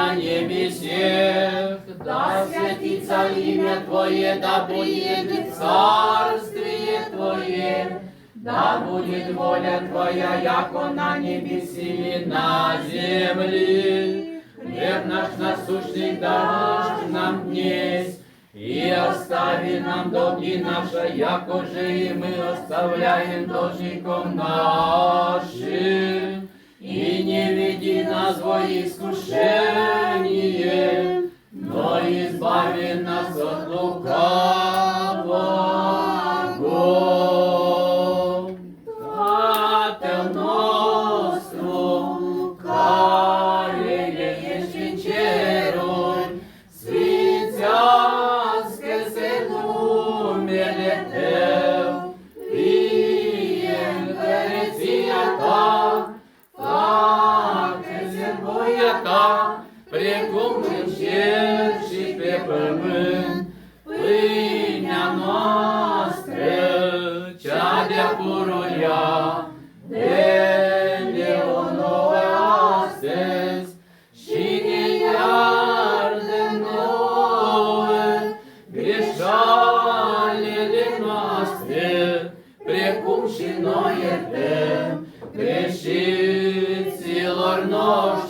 на небесех, да святится имя Твое, да приедет царствие Твое, да будет воля Твоя, яко на небеси и на земли. Хлеб наш насущный дашь нам днесь, и остави нам долги наши, яко же и мы оставляем должником нашим. И не веди нас во искушение, но избави нас от лукавого. Патер nostrum, care ești în ceruri, sfințească-se numele Tău, fie împărăția Ta, facă-se voia Ta, precum în cer și pe pământ. Pâinea noastră, cea de-a pururea, dă-ne-o nouă astăzi și ne iartă nouă greșalele noastre, precum și noi iertăm greșiților noștri.